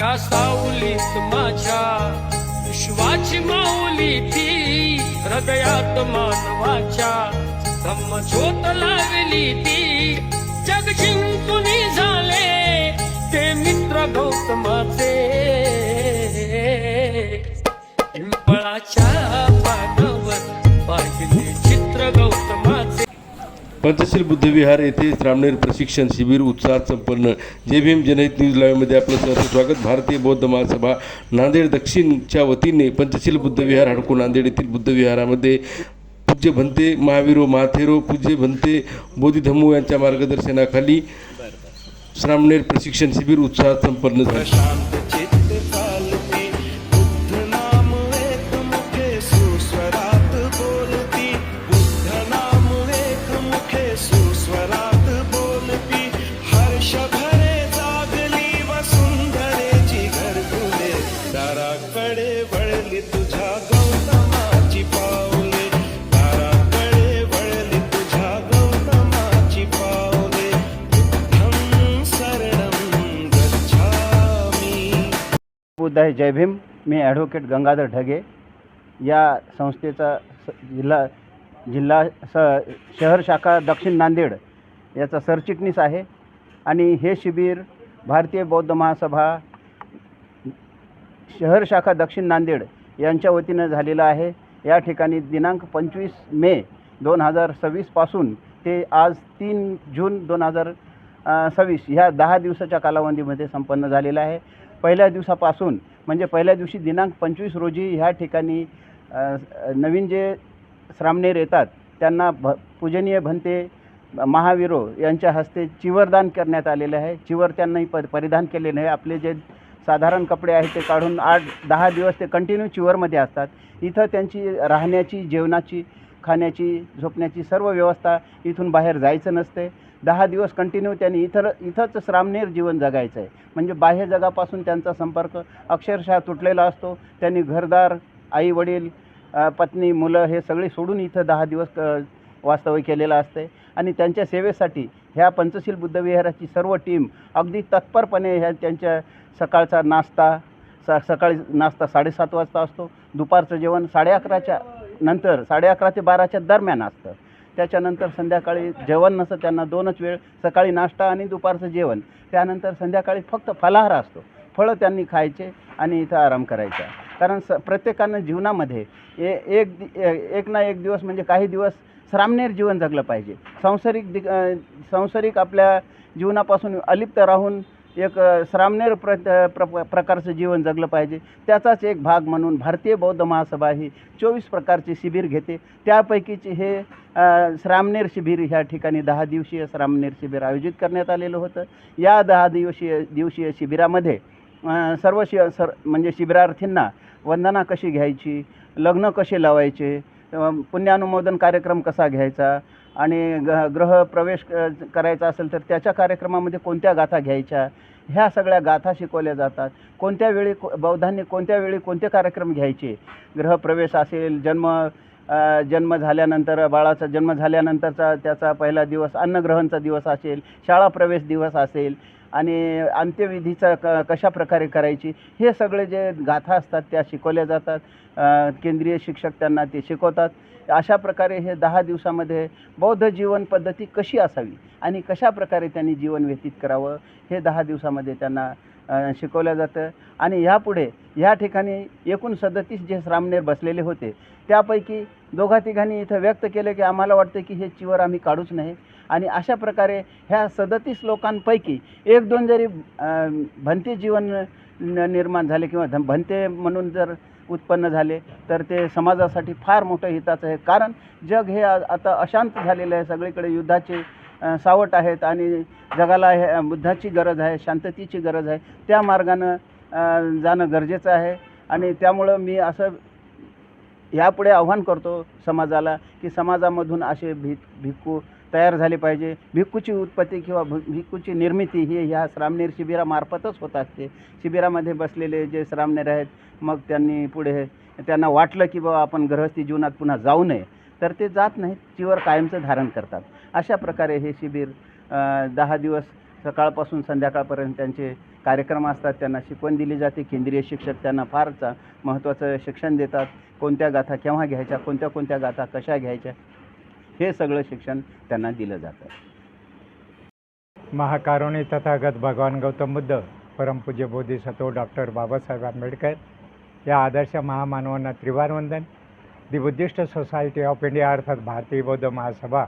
या सावलीत माझ्या विश्वाची माऊली ती, हृदयात मानवाच्या ब्रह्मज्योत लावली ती. जग जिंकून झाले ते मित्र गौतमाचे, पिंपळाच्या पानावर पाहिले चित्र गौतमाचे. पंचशील बुद्धविहार येथे श्रामणेर प्रशिक्षण शिबिर उत्साहात संपन्न. जय भीम जनहित न्यूज लाईव्हमध्ये आपलं सहर्ष स्वागत. भारतीय बौद्ध महासभा नांदेड दक्षिणच्या वतीने पंचशील बुद्धविहार हडको नांदेड येथील बुद्धविहारामध्ये पूज्य भंते महावीरो महाथेरो पूज्य भंते बोधिधम्मो यांच्या मार्गदर्शनाखाली श्रामणेर प्रशिक्षण शिबिर उत्साहात संपन्न झाले. बुद्ध आहे. जय भीम. मी ॲडव्होकेट गंगाधर ढगे या संस्थेचा जिल्हा शहर शाखा दक्षिण नांदेड याचा सरचिटणीस आहे. आणि हे शिबिर भारतीय बौद्ध महासभा शहर शाखा दक्षिण नांदेड यांच्या वतीनं झालेलं आहे. या ठिकाणी दिनांक 25 मे 2026 पासून ते आज 3 जून 2026 ह्या 10 दिवसाच्या कालावधीमध्ये संपन्न झालेलं आहे. पहिल्या दिवसापासून म्हणजे पहिल्या दिवशी दिनांक 25 रोजी ह्या ठिकाणी नवीन जे श्रामणेर येतात त्यांना पूजनीय भंते महावीरो यांच्या हस्ते चिवरदान करण्यात आलेलं आहे. चिवर त्यांनाही परिधान केलेलं आहे. आपले जे साधारण कपडे आहेत ते काढून 8-10 दिवस ते कंटिन्यू चिवरमध्ये असतात. इथं त्यांची राहण्याची, जेवणाची, खाण्याची, झोपण्याची सर्व व्यवस्था, इथून बाहेर जायचं नसते. 10 दिवस कंटिन्यू त्यांनी इथंच श्रामणेर जीवन जगायचं आहे. म्हणजे बाह्य जगापासून त्यांचा संपर्क अक्षरशः तुटलेला असतो. त्यांनी घरदार, आई वडील, पत्नी, मुलं हे सगळे सोडून इथं 10 दिवस वास्तव्य केलेलं असते. आणि त्यांच्या सेवेसाठी ह्या पंचशील बुद्धविहाराची सर्व टीम अगदी तत्परपणे ह्या त्यांच्या सकाळचा नाश्ता सकाळी नाश्ता 7:30 वाजता असतो. दुपारचं जेवण 11:30च्या नंतर 11:30 ते 12च्या दरम्यान असतं. त्याच्यानंतर संध्याकाळी जेवण नसतं त्यांना. 2च वेळ, सकाळी नाश्ता आणि दुपारचं जेवण. त्यानंतर संध्याकाळी फक्त फलाहार असतो. फळं त्यांनी खायचे आणि इथं आराम करायचा. कारण प्रत्येकानं जीवनामध्ये एक ना एक दिवस म्हणजे काही दिवस श्रामणेर जीवन जगलं पाहिजे. सांसारिक आपल्या जीवनापासून अलिप्त राहून एक श्रामणेर प्रकारचं जीवन जगलं पाहिजे. त्याचाच एक भाग म्हणून भारतीय बौद्ध महासभा ही 24 प्रकारचे शिबिर घेते. त्यापैकीचे हे श्रामणेर शिबिर ह्या ठिकाणी 10 दिवसीय श्रामणेर शिबिर आयोजित करण्यात आलेलं होतं. या 10 दिवसीय शिबिरामध्ये म्हणजे शिबिरार्थींना वंदना कशी घ्यायची, लग्न कसे लावायचे, पुण्यानुमोदन कार्यक्रम कसा घ्यायचा आणि गृहप्रवेश करायचा असेल तर त्याच्या कार्यक्रमामध्ये कोणत्या गाथा घ्यायच्या, ह्या सगळ्या गाथा शिकवल्या जातात. कोणत्या वेळी बौद्धांनी कोणत्या वेळी कोणते कार्यक्रम घ्यायचे, गृहप्रवेश असेल, जन्म झाल्यानंतर, बाळाचा जन्म झाल्यानंतरचा त्याचा पहिला दिवस, अन्नग्रहणचा दिवस असेल, शाळा प्रवेश दिवस असेल आणि अंत्यविधीचा कशा प्रकारे करायची, हे सगळे जे गाथा असतात त्या शिकवल्या जातात. केंद्रीय शिक्षक त्यांना ते शिकवतात. अशा प्रकारे हे 10 दिवसामध्ये बौद्ध जीवन पद्धती कशी असावी आणि कशा प्रकारे त्यांनी जीवन व्यतीत करावं हे 10 दिवसामध्ये त्यांना शिकवलं जातं. आणि ह्यापुढे ह्या ठिकाणी एकूण 37 जे श्रामणेर बसलेले होते त्यापैकी 2-3 इथं व्यक्त केलं की आम्हाला वाटतं की हे चिवर आम्ही काढूच नाही. आणि अशा प्रकारे ह्या 37 लोकांपैकी 1-2 जरी भंते जीवन निर्माण झाले किंवा भंते म्हणून जर उत्पन्न झाले तर ते समाजासाठी फार मोठं हिताचं आहे. कारण जग हे आता अशांत झालेलं आहे. सगळीकडे युद्धाचे सावट आहेत आणि जगाला बुद्धाची गरज आहे, शांततेची गरज आहे. त्या मार्गानं जाणं गरजेचं आहे. आणि त्यामुळं मी असं यापुढे आव्हान करतो समाजाला की समाजामधून असे भिक्खू तयार झाले पाहिजे. भिक्खूची उत्पत्ती किंवा भिक्खूची निर्मिती ही ह्या श्रामणेर शिबिरामार्फतच होत असते. शिबिरामध्ये बसलेले जे श्रामणेर आहेत मग त्यांनी पुढे त्यांना वाटलं की बाबा आपण गृहस्थी जीवनात पुन्हा जाऊ नये तर ते जात नाहीत, चिवर कायमचं धारण करतात. अशा प्रकारे हे शिबिर 10 दिवस सकाळपासून संध्याकाळपर्यंत त्यांचे कार्यक्रम असतात. त्यांना शिकवण दिली जाते. केंद्रीय शिक्षक त्यांना फारच महत्त्वाचं शिक्षण देतात. कोणत्या गाथा केव्हा घ्यायच्या, कोणत्या गाथा कशा घ्यायच्या, हे सगळं शिक्षण त्यांना दिलं जातं. महाकारुणी तथागत भगवान गौतम बुद्ध, परमपूज्य बोधिसत्व डॉक्टर बाबासाहेब आंबेडकर या आदर्श महामानवांना त्रिवार वंदन. दी बुद्धिस्ट सोसायटी ऑफ इंडिया अर्थात भारतीय बौद्ध महासभा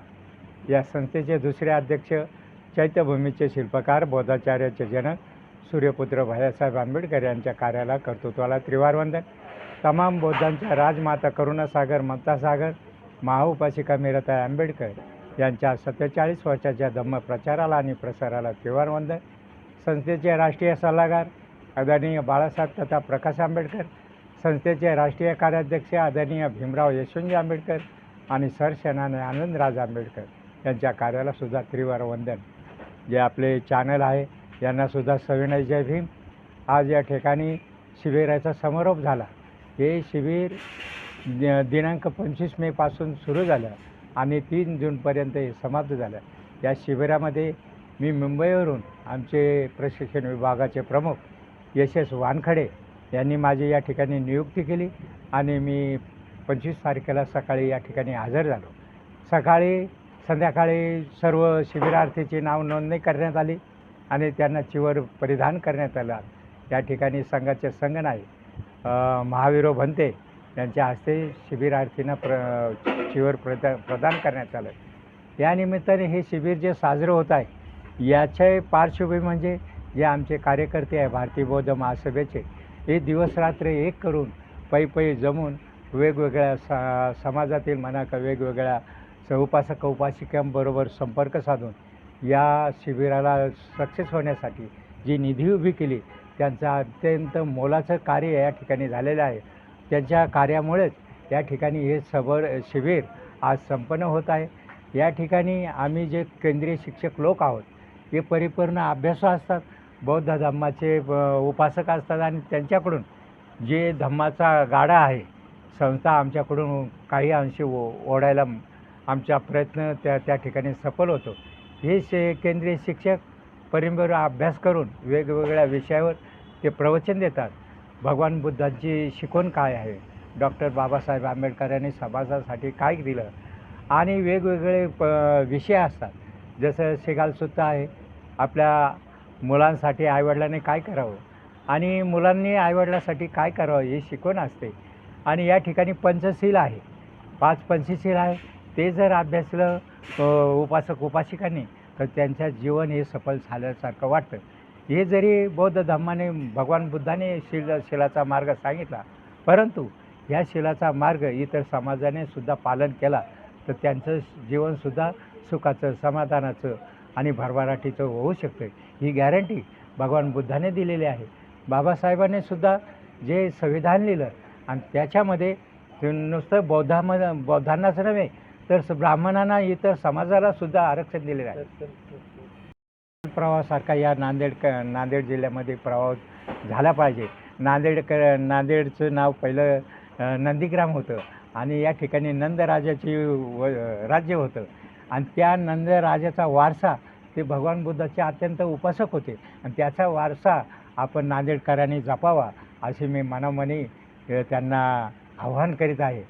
या संस्थेचे दुसरे अध्यक्ष, चैत्यभूमीचे शिल्पकार, बौद्धाचार्याचे जनक सूर्यपुत्र भैयासाहेब आंबेडकर यांच्या कार्याला, कर्तृत्वाला त्रिवार वंदन. तमाम बौद्धांच्या राजमाता करुणासागर, ममतासागर, महाउपासिका मीराताई आंबेडकर यांच्या 47 वर्षाच्या धम्म प्रचाराला आणि प्रसाराला त्रिवार वंदन. संस्थेचे राष्ट्रीय सल्लागार आदरणीय बाळासाहेब तथा प्रकाश आंबेडकर, संस्थेचे राष्ट्रीय कार्याध्यक्ष आदरणीय भीमराव यशवंतजी आंबेडकर आणि सरसेनानी आनंदराज आंबेडकर यांच्या कार्याला सुद्धा त्रिवार वंदन. जे आपले चॅनल आहे यांनासुद्धा सविनय जय भीम. आज या ठिकाणी शिबिराचा समारोप झाला. हे शिबिर दिनांक 25 मेपासून सुरू झालं आणि 3 जूनपर्यंत हे समाप्त झालं. या शिबिरामध्ये मी मुंबईवरून आमचे प्रशिक्षण विभागाचे प्रमुख यशस वानखडे यांनी माझी या ठिकाणी नियुक्ती केली आणि मी 25 तारखेला सकाळी या ठिकाणी हजर झालो. सकाळी संध्याकाळी सर्व शिबिरार्थीची नाव नोंदणी करण्यात आली आणि त्यांना चिवर परिधान करण्यात आलं. या ठिकाणी संघाचे संघनायक महावीरो भंते यांच्या हस्ते शिबिरार्थींना चिवर प्रदान करण्यात आलं. या निमित्ताने हे शिबिर जे साजरं होत आहे याचे पार्श्वभूमी म्हणजे जे आमचे कार्यकर्ते आहे भारतीय बौद्ध महासभेचे, हे दिवसरात्र एक करून पै जमून वेगवेगळ्या समाजातील म्हणा का वेगवेगळ्या उपासक उपासिकांबरोबर संपर्क साधून या शिबिराला सक्सेस होण्यासाठी जी निधी उभी केली त्यांचं अत्यंत मोलाचं कार्य या ठिकाणी झालेलं आहे. त्यांच्या कार्यामुळेच या ठिकाणी हे शिबिर आज संपन्न होत आहे. या ठिकाणी आम्ही जे केंद्रीय शिक्षक लोक आहोत हे परिपूर्ण अभ्यासू असतात, बौद्ध धम्माचे उपासक असतात आणि त्यांच्याकडून जे धम्माचा गाडा आहे संस्था आमच्याकडून काही अंशी ओढायला आमचा प्रयत्न त्या ठिकाणी सफल होतो. हे केंद्रीय शिक्षक परिपूर्ण अभ्यास करून वेगवेगळ्या विषयावर ते प्रवचन देतात. भगवान बुद्धांची शिकवण काय आहे, डॉक्टर बाबासाहेब आंबेडकरांनी समाजासाठी काय दिलं आणि वेगवेगळे विषय असतात. जसं शिगालसुत्ता आहे, आपल्या मुलांसाठी आईवडिलांनी काय करावं आणि मुलांनी आईवडिलांसाठी काय करावं ही शिकवण असते. आणि या ठिकाणी पंचशील आहे, 5 पंचशील आहे. ते जर अभ्यासलं उपासक उपासिकांनी तर त्यांचं जीवन हे सफल झाल्यासारखं वाटतं. हे जरी बौद्ध धम्माने भगवान बुद्धाने शिलाचा मार्ग सांगितला, परंतु ह्या शिलाचा मार्ग इतर समाजाने सुद्धा पालन केला तर त्यांचं जीवनसुद्धा सुखाचं, समाधानाचं आणि भरभराटीचं होऊ शकतं. ही गॅरंटी भगवान बुद्धाने दिलेली आहे. बाबासाहेबांनी सुद्धा जे संविधान लिहिलं आणि त्याच्यामध्ये नुसतं बौद्धांनाच नव्हे तर ब्राह्मणांना इतर समाजाला सुद्धा आरक्षण दिलेलं आहे. प्रवाहासारखा या नांदेड जिल्ह्यामध्ये प्रवाह झाला पाहिजे. नांदेडचं नाव पहिलं नंदीग्राम होतं आणि या ठिकाणी नंदराजाची राज्य होतं आणि त्या नंदराजाचा वारसा ते भगवान बुद्धाचे अत्यंत उपासक होते आणि त्याचा वारसा आपण नांदेडकरांनी जपावा असे मी मनामनी त्यांना आव्हान करीत आहे.